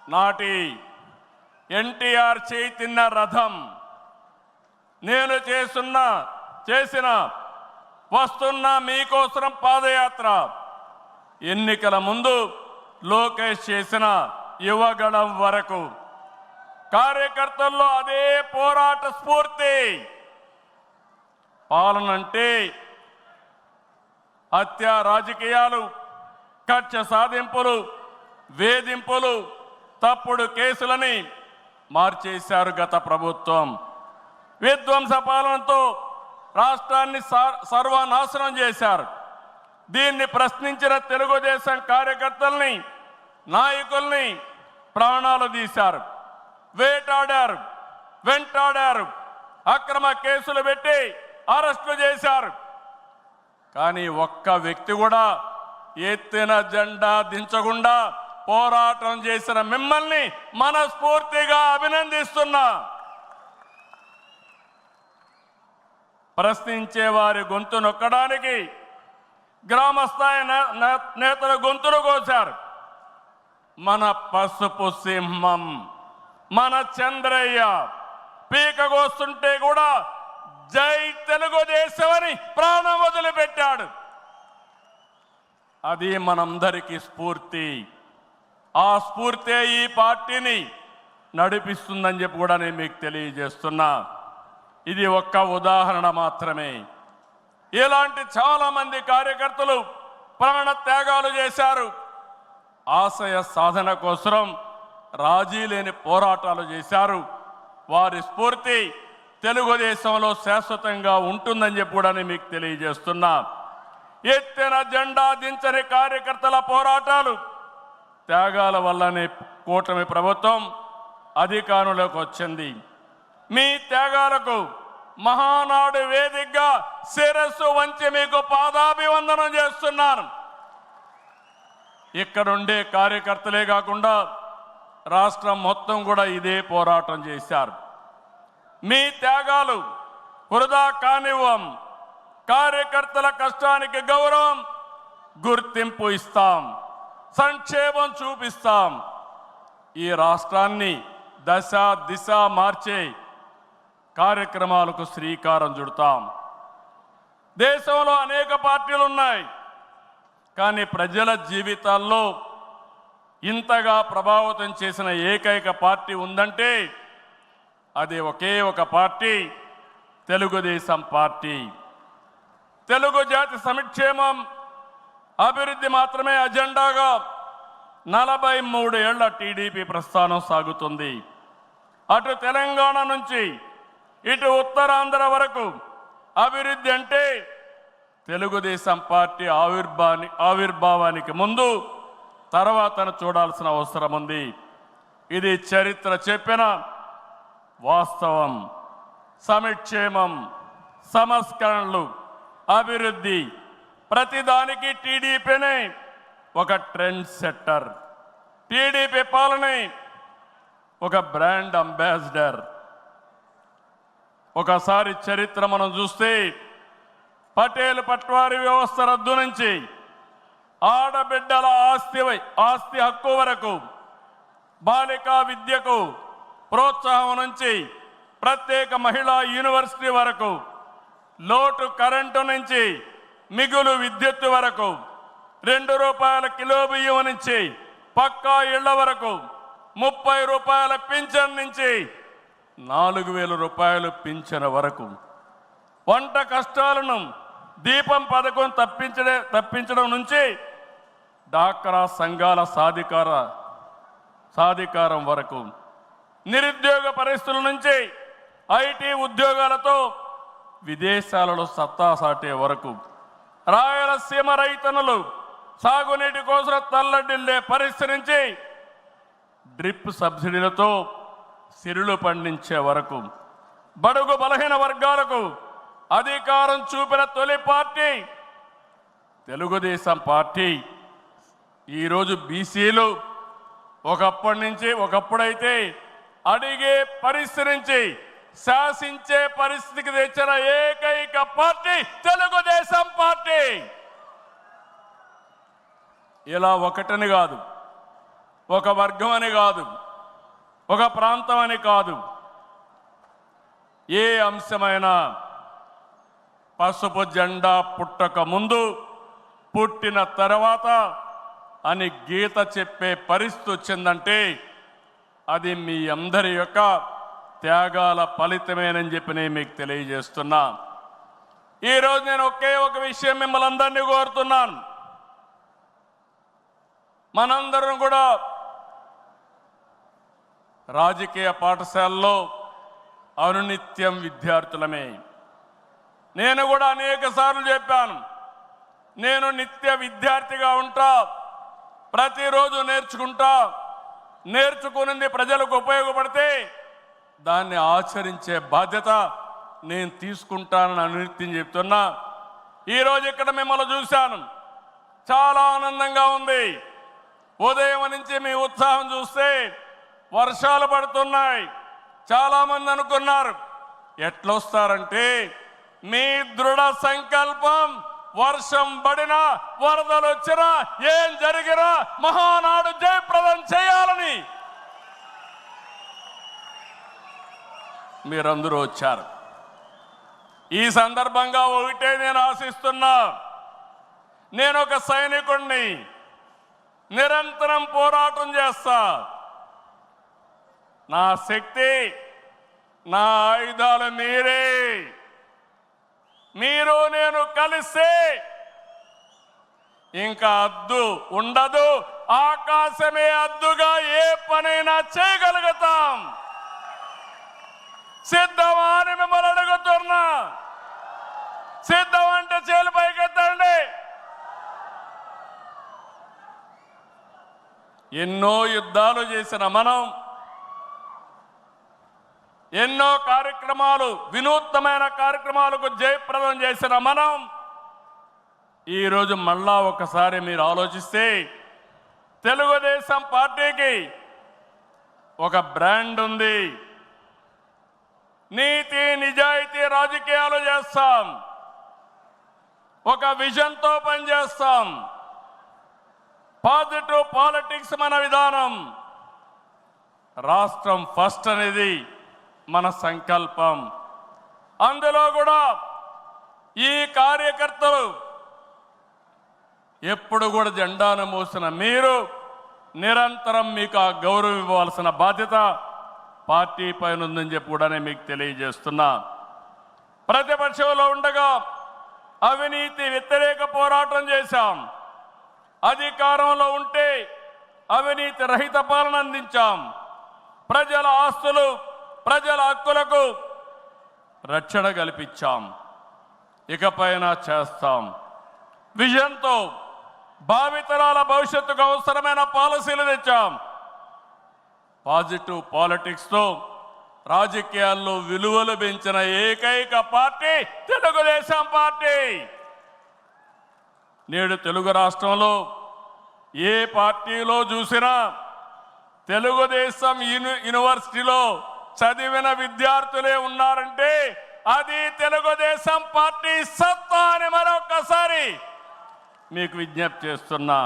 నాటి ఎన్టీఆర్ చైతన్య రథం, నేను చేసిన వస్తున్న మీకోసం పాదయాత్ర, ఎన్నికల ముందు లోకేష్ చేసిన యువగళం వరకు కార్యకర్తల్లో అదే పోరాట స్ఫూర్తి. పాలనంటే హత్య రాజకీయాలు, కక్ష సాధింపులు, వేధింపులు, తప్పుడు కేసులని మార్చేశారు గత ప్రభుత్వం. విధ్వంస పాలనతో రాష్ట్రాన్ని సర్వనాశనం చేశారు. దీన్ని ప్రశ్నించిన తెలుగుదేశం కార్యకర్తల్ని, నాయకుల్ని ప్రాణాలు తీశారు, వేటాడారు, వెంటాడారు, అక్రమ కేసులు పెట్టి అరెస్టులు చేశారు. కానీ ఒక్క వ్యక్తి కూడా ఎత్తిన జెండా దించకుండా పోరాటం చేసిన మిమ్మల్ని మనస్ఫూర్తిగా అభినందిస్తున్నా. ప్రశ్నించే వారి గొంతు నొక్కడానికి గ్రామస్థాయి నేతల గొంతులు కోశారు. మన పసుపు సింహం, మన చంద్రయ్య పీకగోస్తుంటే కూడా జై తెలుగుదేశం అని ప్రాణం వదిలిపెట్టాడు. అది మనందరికీ స్ఫూర్తి. ఆ స్ఫూర్తే ఈ పార్టీని నడిపిస్తుందని చెప్పి కూడా నేను మీకు తెలియజేస్తున్నా. ఇది ఒక్క ఉదాహరణ మాత్రమే. ఇలాంటి చాలా మంది కార్యకర్తలు ప్రాణ త్యాగాలు చేశారు. ఆశయ సాధన కోసం రాజీ లేని పోరాటాలు చేశారు. వారి స్ఫూర్తి తెలుగుదేశంలో శాశ్వతంగా ఉంటుందని చెప్పి కూడా నేను మీకు తెలియజేస్తున్నా. ఎత్తిన జెండా దించని కార్యకర్తల పోరాటాలు, త్యాగాల వల్లనే కూటమి ప్రభుత్వం అధికారంలోకి వచ్చింది. మీ త్యాగాలకు మహానాడు వేదికగా శిరస్సు వంచి మీకు పాదాభివందనం చేస్తున్నాను. ఇక్కడుండే కార్యకర్తలే కాకుండా రాష్ట్రం మొత్తం కూడా ఇదే పోరాటం చేశారు. మీ త్యాగాలు వృధా కానివ్వం. కార్యకర్తల కష్టానికి గౌరవం, గుర్తింపు ఇస్తాం, సంక్షేమం చూపిస్తాం. ఈ రాష్ట్రాన్ని దశ దిశ మార్చే కార్యక్రమాలకు శ్రీకారం చుడతాం. దేశంలో అనేక పార్టీలు ఉన్నాయి, కానీ ప్రజల జీవితాల్లో ఇంతగా ప్రభావితం చేసిన ఏకైక పార్టీ ఉందంటే అది ఒకే ఒక పార్టీ, తెలుగుదేశం పార్టీ. తెలుగు జాతి సంక్షేమం, అభివృద్ధి మాత్రమే అజెండాగా 43 ఏళ్ల టీడీపీ ప్రస్థానం సాగుతుంది. అటు తెలంగాణ నుంచి ఇటు ఉత్తరాంధ్ర వరకు అభివృద్ధి అంటే తెలుగుదేశం పార్టీ ఆవిర్భావానికి ముందు తర్వాతను చూడాల్సిన అవసరం ఉంది. ఇది చరిత్ర చెప్పిన వాస్తవం. సంక్షేమం, సంస్కరణలు, అభివృద్ధి, ప్రతిదానికి టీడీపీనే ఒక ట్రెండ్ సెట్టర్. టీడీపీ పాలనే ఒక బ్రాండ్ అంబాసిడర్. ఒకసారి చరిత్ర మనం చూస్తే పటేల్ పట్వారీ వ్యవస్థ రద్దు నుంచి ఆడబిడ్డల ఆస్తి హక్కు వరకు, బాలికా విద్యకు ప్రోత్సాహం నుంచి ప్రత్యేక మహిళా యూనివర్సిటీ వరకు, లోటు కరెంటు నుంచి మిగులు విద్యుత్ వరకు, 2 రూపాయల కిలో బియ్యం నుంచి పక్కా ఇళ్ల వరకు, 30 రూపాయల పింఛన్ నుంచి 4,000 రూపాయలు పింఛన్ వరకు, వంట కష్టాలను దీపం పథకం తప్పించడం నుంచి డాక్రా సంఘాల సాధికారం వరకు, నిరుద్యోగ పరిస్థితుల నుంచి ఐటీ ఉద్యోగాలతో విదేశాలలో సత్తా సాటే వరకు, రాయలసీమ రైతన్నులు సాగునీటి కోసం తల్లడిల్లే పరిస్థితి నుంచి డ్రిప్ సబ్సిడీలతో సిరులు పండించే వరకు, బడుగు బలహీన వర్గాలకు అధికారం చూపిన తొలి పార్టీ తెలుగుదేశం పార్టీ. ఈరోజు బీసీలు ఒకప్పుడైతే అడిగే పరిస్థితి నుంచి శాసించే పరిస్థితికి తెచ్చిన ఏకైక పార్టీ తెలుగుదేశం పార్టీ. ఇలా ఒకటని కాదు, ఒక వర్గం అని కాదు, ఒక ప్రాంతం అని కాదు, ఏ అంశమైనా పసుపు జెండా పుట్టక ముందు, పుట్టిన తర్వాత అని గీత చెప్పే పరిస్థితి వచ్చిందంటే అది మీ అందరి యొక్క త్యాగాల ఫలితమేనని చెప్పి నేను మీకు తెలియజేస్తున్నా. ఈరోజు నేను ఒకే ఒక విషయం మిమ్మల్ని అందరినీ కోరుతున్నాను. మనందరం కూడా రాజకీయ పాఠశాలలో అనునిత్యం విద్యార్థులమే. నేను కూడా అనేక సార్లు చెప్పాను, నేను నిత్య విద్యార్థిగా ఉంటా, ప్రతిరోజు నేర్చుకుంటా, నేర్చుకున్నది ప్రజలకు ఉపయోగపడితే దాన్ని ఆచరించే బాధ్యత నేను తీసుకుంటానని అనునిత్యం చెప్తున్నా. ఈరోజు ఇక్కడ మిమ్మల్ని చూశాను, చాలా ఆనందంగా ఉంది. ఉదయం నుంచి మీ ఉత్సాహం చూస్తే వర్షాలు పడుతున్నాయి. చాలామంది అనుకున్నారు ఎట్లొస్తారంటే మీ దృఢ సంకల్పం, వర్షం పడినా వరదలు వచ్చినా ఏం జరిగినా మహానాడు జయప్రదం చేయాలని మీరందరూ వచ్చారు. ఈ సందర్భంగా ఒకటే నేను ఆశిస్తున్నా, నేను ఒక సైనికుణ్ణి, నిరంతరం పోరాటం చేస్తా. నా శక్తి, నా ఆయుధాలు మీరే. మీరు నేను కలిస్తే ఇంకా అద్దు ఉండదు, ఆకాశమే అద్దుగా ఏ పనైనా చేయగలుగుతాం. సిద్ధమా అని మిమ్మల్ని అడుగుతున్నా. సిద్ధం అంటే చేలు పైకెత్తండి. ఎన్నో యుద్ధాలు చేసిన మనం, ఎన్నో కార్యక్రమాలు, వినూత్నమైన కార్యక్రమాలకు జయప్రదం చేసిన మనం ఈరోజు మళ్ళా ఒకసారి మీరు ఆలోచిస్తే తెలుగుదేశం పార్టీకి ఒక బ్రాండ్ ఉంది. నీతి నిజాయితీ రాజకీయాలు చేస్తాం, ఒక విజన్తో పనిచేస్తాం. పాజిటివ్ పాలిటిక్స్ మన విధానం. రాష్ట్రం ఫస్ట్ అనేది మన సంకల్పం. అందులో కూడా ఈ కార్యకర్తలు ఎప్పుడు కూడా జెండాను మోసిన మీరు నిరంతరం మీకు ఆ గౌరవం ఇవ్వాల్సిన బాధ్యత పార్టీ పైన ఉందని చెప్పి కూడా నేను మీకు తెలియజేస్తున్నా. ప్రతిపక్షంలో ఉండగా అవినీతి వ్యతిరేక పోరాటం చేశాం. అధికారంలో ఉంటే అవినీతి రహిత పాలన అందించాం. ప్రజల ఆస్తులు, ప్రజల హక్కులకు రక్షణ కల్పించాం. ఇకపైన చేస్తాం. విజన్తో భావితరాల భవిష్యత్తుకు అవసరమైన పాలసీలు తెచ్చాం. పాజిటివ్ పాలిటిక్స్తో రాజకీయాల్లో విలువలు పెంచిన ఏకైక పార్టీ తెలుగుదేశం పార్టీ. నేడు తెలుగు రాష్ట్రంలో ఏ పార్టీలో చూసినా తెలుగుదేశం యూనివర్సిటీలో చదివిన విద్యార్థులే ఉన్నారంటే అది తెలుగుదేశం పార్టీ సత్తా అని మరొకసారి మీకు విజ్ఞప్తి చేస్తున్నా.